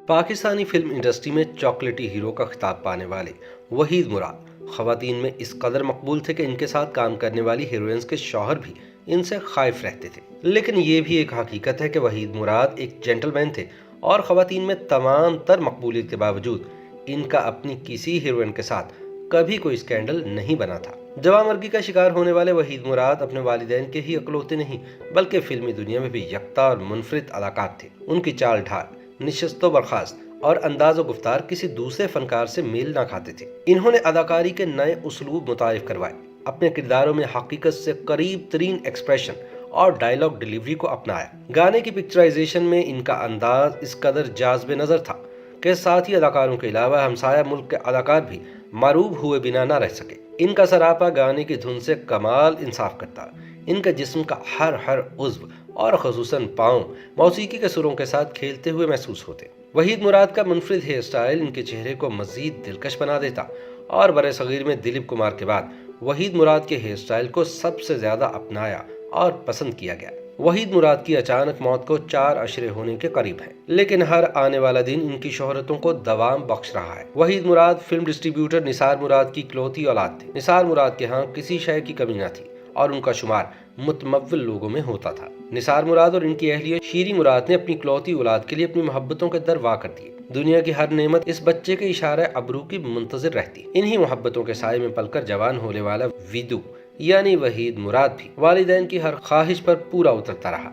Pakistani film industry میں chocolatey hero کا خطاب پانے والے وحید مراد خواتین میں اس قدر مقبول تھے کہ ان کے ساتھ کام کرنے والی ہیروئنز کے شوہر بھی ان سے خائف رہتے تھے۔ لیکن یہ بھی ایک حقیقت ہے کہ وحید مراد ایک جینٹل مین تھے اور خواتین میں تمام تر مقبولیت کے باوجود ان کا اپنی کسی ہیروئن کے ساتھ کبھی کوئی اسکینڈل نہیں بنا تھا۔ جواں مرگی کا شکار ہونے والے وحید مراد اپنے والدین کے ہی اکلوتے نہیں بلکہ فلمی دنیا میں بھی یکتا اور منفرد اداکار تھے۔ ان کی چال ڈھال، نشست و برخاست اور انداز و گفتار کسی دوسرے فنکار سے میل نہ کھاتے تھے۔ انہوں نے اداکاری کے نئے اسلوب متعارف کروائے، اپنے کرداروں میں حقیقت سے قریب ترین ایکسپریشن اور ڈائیلاگ ڈیلیوری کو اپنایا۔ گانے کی پکچرائزیشن میں ان کا انداز اس قدر جاذب نظر تھا کہ ساتھی اداکاروں کے علاوہ ہمسایہ ملک کے اداکار بھی معروب ہوئے بنا نہ رہ سکے۔ ان کا سراپا گانے کی دھن سے کمال انصاف کرتا۔ ان کا جسم کا ہر عضو اور خصوصاً پاؤں موسیقی کے سروں کے ساتھ کھیلتے ہوئے محسوس ہوتے۔ وحید مراد کا منفرد ہیئر سٹائل ان کے چہرے کو مزید دلکش بنا دیتا اور برِ صغیر میں دلیپ کمار کے بعد وحید مراد کے ہیئر سٹائل کو سب سے زیادہ اپنایا اور پسند کیا گیا۔ وحید مراد کی اچانک موت کو 4 اشرے ہونے کے قریب ہے، لیکن ہر آنے والا دن ان کی شہرتوں کو دوام بخش رہا ہے۔ وحید مراد فلم ڈسٹریبیوٹر نثار مراد کی اکلوتی اولاد تھے۔ نثار مراد کے ہاں کسی شے کی کمی نہ تھی اور ان کا شمار متمول لوگوں میں ہوتا تھا۔ نثار مراد اور ان کی اہلیہ شیری مراد نے اپنی اکلوتی اولاد کے لیے اپنی محبتوں کے در وا کر دیے۔ دنیا کی ہر نعمت اس بچے کے اشارہ ابرو کی منتظر رہتی۔ انہی محبتوں کے سائے میں پل کر جوان ہونے والا ویدو یعنی وحید مراد بھی والدین کی ہر خواہش پر پورا اترتا رہا۔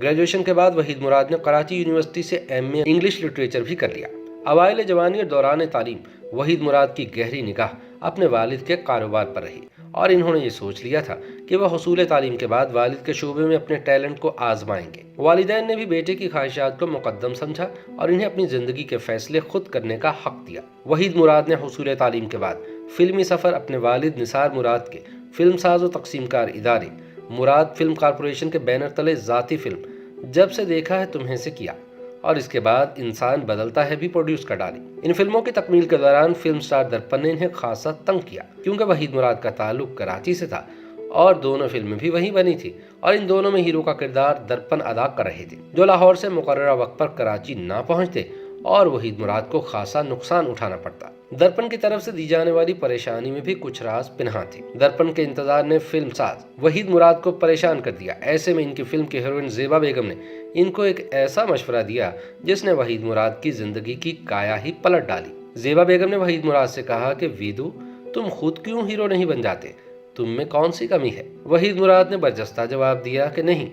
گریجویشن کے بعد وحید مراد نے کراچی یونیورسٹی سے ایم اے انگلش لٹریچر بھی کر لیا۔ اوائل جوانی اور دوران تعلیم وحید مراد کی گہری نگاہ اپنے والد کے کاروبار پر رہی اور انہوں نے یہ سوچ لیا تھا کہ وہ حصول تعلیم کے بعد والد کے شعبے میں اپنے ٹیلنٹ کو آزمائیں گے۔ والدین نے بھی بیٹے کی خواہشات کو مقدم سمجھا اور انہیں اپنی زندگی کے فیصلے خود کرنے کا حق دیا۔ وحید مراد نے حصول تعلیم کے بعد فلمی سفر اپنے والد نثار مراد کے فلم ساز و تقسیم کار ادارے مراد فلم کارپوریشن کے بینر تلے ذاتی فلم جب سے دیکھا ہے تمہیں سے کیا اور اس کے بعد انسان بدلتا ہے بھی پروڈیوس کر ڈالی۔ ان فلموں کی تکمیل کے دوران فلم سٹار درپن نے انہیں خاصا تنگ کیا کیونکہ وحید مراد کا تعلق کراچی سے تھا اور دونوں فلمیں بھی وہیں بنی تھی اور ان دونوں میں ہیرو کا کردار درپن ادا کر رہے تھے جو لاہور سے مقررہ وقت پر کراچی نہ پہنچتے اور وحید مراد کو خاصا نقصان اٹھانا پڑتا۔ درپن کی طرف سے دی جانے والی پریشانی میں بھی کچھ راز پنہاں تھے۔ درپن کے انتظار نے فلم ساز وحید مراد کو پریشان کر دیا۔ ایسے میں ان کی فلم کی ہیروئن زیبا بیگم نے ان کو ایک ایسا مشورہ دیا جس نے وحید مراد کی زندگی کی کایا ہی پلٹ ڈالی۔ زیبا بیگم نے وحید مراد سے کہا کہ ویدو تم خود کیوں ہیرو نہیں بن جاتے؟ تم میں کون سی کمی ہے؟ وحید مراد نے برجستہ جواب دیا کہ نہیں،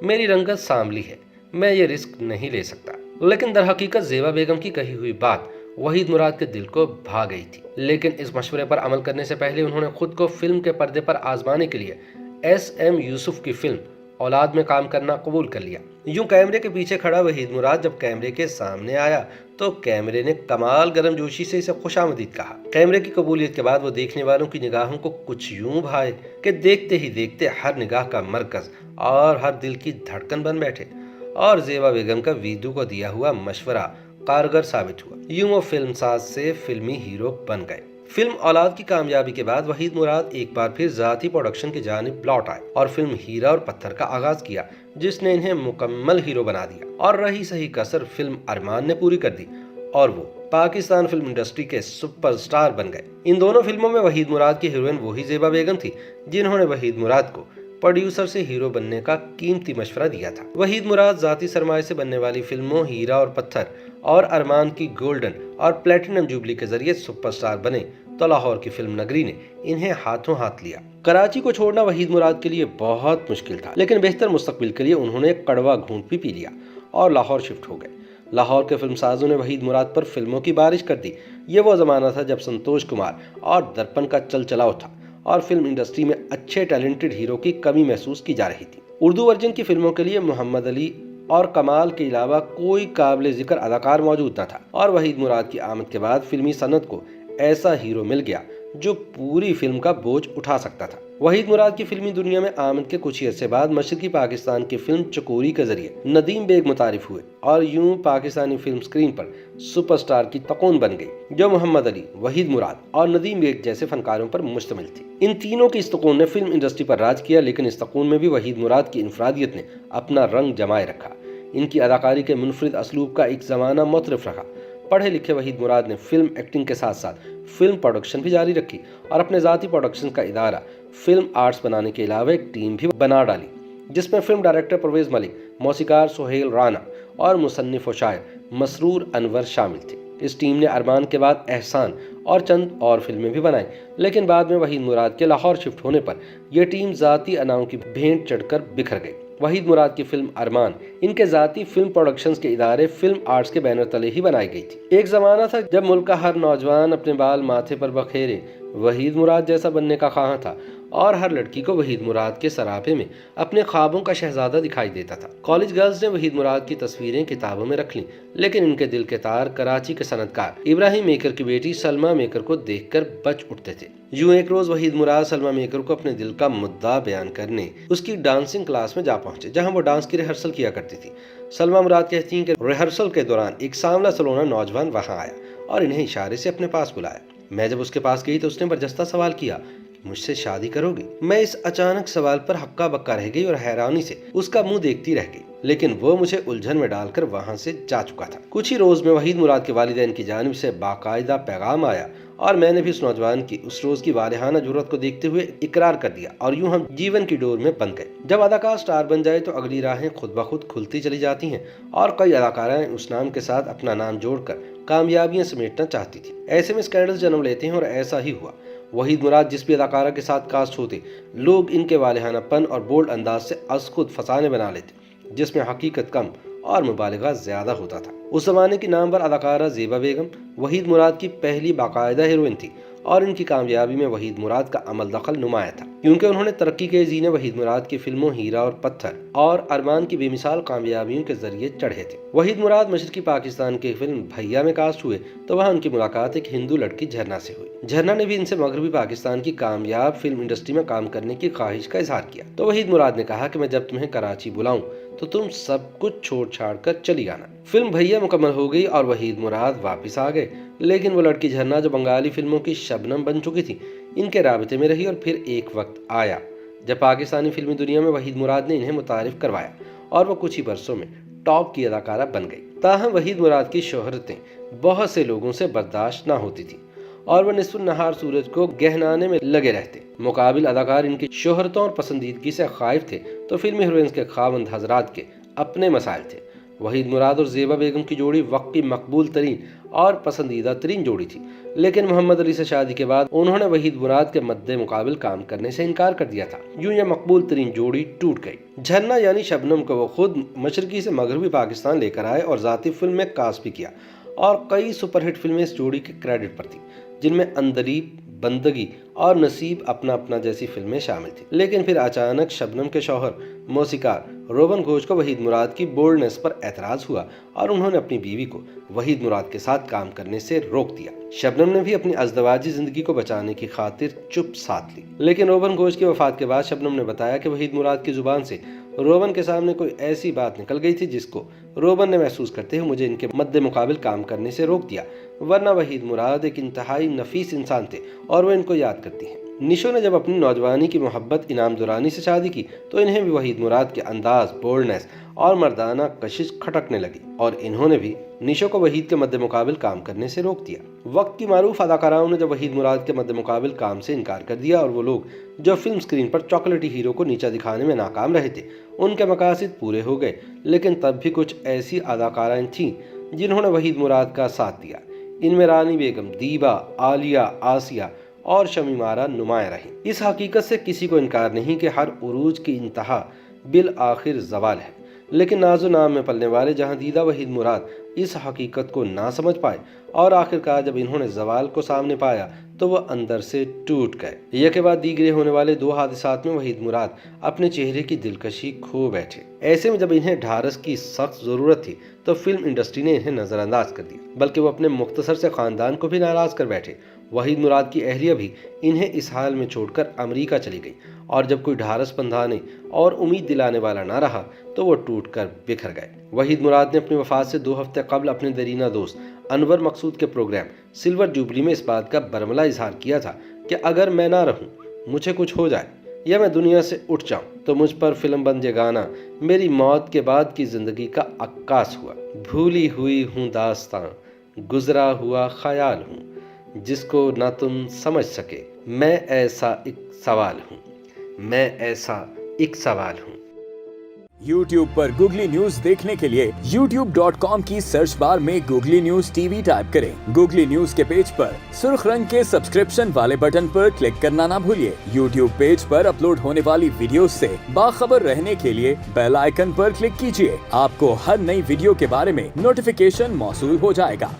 میری رنگت سانولی ہے، میں یہ رسک نہیں لے سکتا۔ لیکن در حقیقت زیبا بیگم کی کہی ہوئی بات وحید مراد کے دل کو بھا گئی تھی۔ لیکن اس مشورے پر عمل کرنے سے پہلے انہوں نے خود کو فلم کے پردے پر آزمانے کے لیے ایس ایم یوسف کی فلم اولاد میں کام کرنا قبول کر لیا۔ یوں کیمرے کے پیچھے کھڑا وحید مراد جب کیمرے کے سامنے آیا تو کیمرے نے کمال گرم جوشی سے اسے خوش آمدید کہا۔ کیمرے کی قبولیت کے بعد وہ دیکھنے والوں کی نگاہوں کو کچھ یوں بھائے کہ دیکھتے ہی دیکھتے ہر نگاہ کا مرکز اور ہر دل کی دھڑکن بن بیٹھے اور زیبا بیگم کا ویدو کو دیا ہوا مشورہ کارگر ثابت ہوا۔ یوں وہ فلم ساز سے فلمی ہیرو بن گئے۔ فلم اولاد کی کامیابی کے بعد وحید مراد ایک بار پھر ذاتی پروڈکشن کی جانب لوٹ آئے اور فلم ہیرا اور پتھر کا آغاز کیا جس نے انہیں مکمل ہیرو بنا دیا اور رہی صحیح کسر فلم ارمان نے پوری کر دی اور وہ پاکستان فلم انڈسٹری کے سپر سٹار بن گئے۔ ان دونوں فلموں میں وحید مراد کی ہیروئن وہی زیبا بیگم تھی جنہوں نے وحید مراد کو پروڈیوسر سے ہیرو بننے کا قیمتی مشورہ دیا تھا۔ وحید مراد ذاتی سرمایہ سے بننے والی فلموں ہیرا اور پتھر اور ارمان کی گولڈن اور پلیٹینم جوبلی کے ذریعے سپر سٹار بنے تو لاہور کی فلم نگری نے انہیں ہاتھوں ہاتھ لیا۔ کراچی کو چھوڑنا وحید مراد کے لیے بہت مشکل تھا لیکن بہتر مستقبل کے لیے انہوں نے ایک کڑوا گھونٹ بھی پی لیا اور لاہور شفٹ ہو گئے۔ لاہور کے فلم سازوں نے وحید مراد پر فلموں کی بارش کر دی۔ یہ وہ زمانہ تھا جب سنتوش کمار اور درپن کا چل چلاؤ تھا اور فلم انڈسٹری میں اچھے ٹیلنٹڈ ہیرو کی کمی محسوس کی جا رہی تھی۔ اردو ورژن کی فلموں کے لیے محمد علی اور کمال کے علاوہ کوئی قابل ذکر اداکار موجود نہ تھا اور وحید مراد کی آمد کے بعد فلمی صنعت کو ایسا ہیرو مل گیا جو پوری فلم کا بوجھ اٹھا سکتا تھا۔ وحید مراد کی فلمی دنیا میں آمد کے کچھ عرصے بعد مشرقی پاکستان کی فلم چکوری کے ذریعے ندیم بیگ متعارف ہوئے اور یوں پاکستانی فلم سکرین پر سپر سٹار کی تکون بن گئی جو محمد علی، وحید مراد اور ندیم بیگ جیسے فنکاروں پر مشتمل تھی۔ ان تینوں کی اس تکون نے فلم انڈسٹری پر راج کیا لیکن اس تکون میں بھی وحید مراد کی انفرادیت نے اپنا رنگ جمائے رکھا۔ इनकी अदाकारी के मुनफरिद असलूब का एक ज़माना मुतरफ रहा। पढ़े लिखे वहीद मुराद ने फिल्म एक्टिंग के साथ साथ फिल्म प्रोडक्शन भी जारी रखी और अपने ज़ाती प्रोडक्शन का इदारा फिल्म आर्ट्स बनाने के अलावा एक टीम भी बना डाली, जिसमें फिल्म डायरेक्टर परवेज़ मलिक, मौसीकार सुहेल राना और मुसन्निफ व शायर मसरूर अनवर शामिल थे। इस टीम ने अरमान के बाद एहसान और चंद और फिल्में भी बनाई, लेकिन बाद में वहीद मुराद के लाहौर शिफ्ट होने पर यह टीम ज़ाती अनाओं की भेंट चढ़कर बिखर गई। वहीद मुराद की फिल्म अरमान इनके ज़ाती फिल्म प्रोडक्शंस के इदारे फिल्म आर्ट्स के बैनर तले ही बनाई गई थी। एक ज़माना था जब मुल्क का हर नौजवान अपने बाल माथे पर बखेरे वहीद मुराद जैसा बनने का ख्वाह था और हर लड़की को वहीद मुराद के सरापे में अपने ख्वाबों का शहजादा दिखाई देता था। कॉलेज गर्ल्स ने वहीद मुराद की तस्वीरें किताबों में रख लीं, लेकिन इनके दिल के तार कराची के सनतकार इब्राहिम मेकर की बेटी सलमा मेकर को देखकर बच उठते थे। यूं एक रोज वहीद मुराद सलमा मेकर को अपने दिल का मुद्दा बयान करने उसकी डांसिंग क्लास में जा पहुंचे, जहां वो डांस की रिहर्सल किया करती थी। सलमा मुराद कहती हैं कि रिहर्सल के दौरान एक सांवला सलोना नौजवान वहां आया और इन्हें इशारे से अपने पास बुलाया। मैं जब उसके पास गई तो उसने बरजस्ता सवाल किया, मुझसे शादी करोगी? मैं इस अचानक सवाल पर हक्का बक्का रह गई और हैरानी से उसका मुंह देखती रह गई, लेकिन वो मुझे उलझन में डालकर वहां से जा चुका था। कुछ ही रोज में वहीद मुराद के वालिदैन की जानिब से बाकायदा पैगाम आया और मैंने भी उस नौजवान की उस रोज की वालिहाना जुर्रत को देखते हुए इकरार कर दिया और यूं हम जीवन की डोर में बंध गए। जब अदाकार स्टार बन जाए तो अगली राहें खुद ब खुद खुलती चली जाती हैं और कई अदाकाराएं उस नाम के साथ अपना नाम जोड़कर कामयाबियां समेटना चाहती थी। ऐसे में स्कैंडल्स जन्म लेते हैं और ऐसा ही हुआ। वहीद मुराद जिस भी अदाकारा के साथ कास्ट होते, लोग इनके वालिहानापन और बोल्ड अंदाज से खुद फसाने बना लेते, जिसमें हकीकत कम और मुबालिगा ज्यादा होता था। उस जमाने की नामवर अदाकारा ज़ेबा बेगम वहीद मुराद की पहली बाकायदा हीरोइन थी और इनकी कामयाबी में वहीद मुराद का अमल दखल नुमाया था, क्योंकि उन्होंने तरक्की के जीने वहीद मुराद की फिल्मों हीरा और पत्थर और अरमान की बेमिसाल कामयाबियों के जरिए चढ़े थे। वहीद मुराद मशरकी पाकिस्तान की फिल्म भैया में कास्ट हुए तो वहाँ उनकी मुलाकात एक हिंदू लड़की झरना से हुई। झरना ने भी इनसे मगरबी पाकिस्तान की कामयाब फिल्म इंडस्ट्री में काम करने की ख्वाहिश का इजहार किया, तो वहीद मुराद ने कहा कि मैं जब तुम्हें कराची बुलाऊं तो तुम सब कुछ छोड़ छाड़ कर चली आना। फिल्म भैया मुकम्मल हो गई और वहीद मुराद वापस आ गए, लेकिन वो लड़की झरना जो बंगाली फिल्मों की शबनम बन चुकी थी, इनके राबते में रही और फिर एक वक्त आया जब पाकिस्तानी फिल्मी दुनिया में वहीद मुराद ने इन्हें मुतारिफ करवाया और वो कुछ ही बरसों में टॉप की अदाकारा बन गई। ताहम वहीद मुराद की शोहरतें बहुत से लोगों से बर्दाश्त न होती थी और वह निस्फ़ नहार सूरज को गहनाने में लगे रहते। मुकाबिल अदाकार इनकी शोहरतों और पसंदीदगी से खाइफ थे तो फिल्मी हीरोइंस के खावंद हजरात के अपने मसाइल थे। वहीद मुराद और ज़ेबा बेगम की जोड़ी वक्त की मकबूल तरीन और पसंदीदा तरीन जोड़ी थी, लेकिन मोहम्मद अली से शादी के बाद उन्होंने वहीद मुराद के मद्दे मुकाबिल काम करने से इनकार कर दिया था। यूं यह मकबूल तरीन जोड़ी टूट गई। झरना यानी शबनम को वो खुद मशरकी से मगरबी पाकिस्तान लेकर आए और ज़ाती फिल्म में कास्ट भी किया और कई सुपरहिट फिल्में इस जोड़ी के क्रेडिट पर थी, जिनमें अंदलीब, बंदगी और नसीब अपना अपना जैसी फिल्में शामिल थी। लेकिन फिर अचानक शबनम के शौहर मौसीकार रोबन घोष को वहीद मुराद की बोल्डनेस पर एतराज हुआ और उन्होंने अपनी बीवी को वहीद मुराद के साथ काम करने से रोक दिया। शबनम ने भी अपनी अज़दवाजी जिंदगी को बचाने की खातिर चुप साध ली, लेकिन रोबन घोष की वफात के बाद शबनम ने बताया कि वहीद मुराद की जुबान से रोबन के सामने कोई ऐसी बात निकल गई थी जिसको रोबन ने महसूस करते हुए मुझे इनके मद्दे मुकाबिल काम करने से रोक दिया, वरना वहीद मुराद एक इंतहाई नफीस इंसान थे और वो इनको याद करती हैं। निशो ने जब अपनी नौजवानी की मोहब्बत इनाम दुरानी से शादी की तो इन्हें भी वहीद मुराद के अंदाज, बोल्डनेस और मर्दाना कशिश खटकने लगी और इन्होंने भी निशो को वहीद के मद्दे मुकाबिल काम करने से रोक दिया। वक्त की मारूफ अदाकाराओं ने जब वहीद मुराद के मद्दे मुकाबिल काम से इनकार कर दिया और वो लोग जो फिल्म स्क्रीन पर चॉकलेटी हीरो को नीचा दिखाने में नाकाम रहे थे, उनके मकासद पूरे हो गए। लेकिन तब भी कुछ ऐसी अदाकाराएं थीं जिन्होंने वहीद मुराद का साथ दिया। इनमें रानी बेगम, दीबा, आलिया, आसिया और शमीमारा नुमाया रही। इस हकीकत से किसी को इनकार नहीं कि हर उरूज की इंतहा बिल आखिर जवाल है, लेकिन नाजो नाम में पलने वाले जहां दीदा वहीद मुराद इस हकीकत को ना समझ पाए और आखिरकार जब इन्होंने जवाल को सामने पाया तो वह अंदर से टूट गए। यह के बाद दीगरे होने वाले दो हादसात में वहीद मुराद अपने चेहरे की दिलकशी खो बैठे। ऐसे में जब इन्हें ढारस की सख्त जरूरत थी तो फिल्म इंडस्ट्री ने इन्हें नजरअंदाज कर दिया, बल्कि वो अपने मुख्तसर से खानदान को भी नाराज कर बैठे। वहीद मुराद की अहलिया भी इन्हें इस हाल में छोड़कर अमेरिका चली गई और जब कोई ढारस बंधाने और उम्मीद दिलाने वाला ना रहा तो वो टूटकर बिखर गए। वहीद मुराद ने अपनी वफात से 2 हफ्ते कबल अपने दरीना दोस्त अनवर मकसूद के प्रोग्राम सिल्वर जुबली में इस बात का बरमला इजहार किया था कि अगर मैं ना रहूं, मुझे कुछ हो जाए या मैं दुनिया से उठ जाऊं तो मुझ पर फिल्म बन ये गाना मेरी मौत के बाद की जिंदगी का अक्कास हुआ। भूली हुई हूँ दास्तां, गुजरा हुआ ख्याल हूँ, जिसको ना तुम समझ सके, मैं ऐसा एक सवाल हूँ, मैं ऐसा एक सवाल हूँ। YouTube पर गूगली न्यूज देखने के लिए youtube.com की सर्च बार में गूगली न्यूज टीवी टाइप करें। गूगली न्यूज के पेज पर सुर्ख रंग के सब्सक्रिप्शन वाले बटन पर क्लिक करना ना भूलिए। YouTube पेज पर अपलोड होने वाली वीडियोस से बाखबर रहने के लिए बेल आइकन पर क्लिक कीजिए। आपको हर नई वीडियो के बारे में नोटिफिकेशन मौसूल हो जाएगा।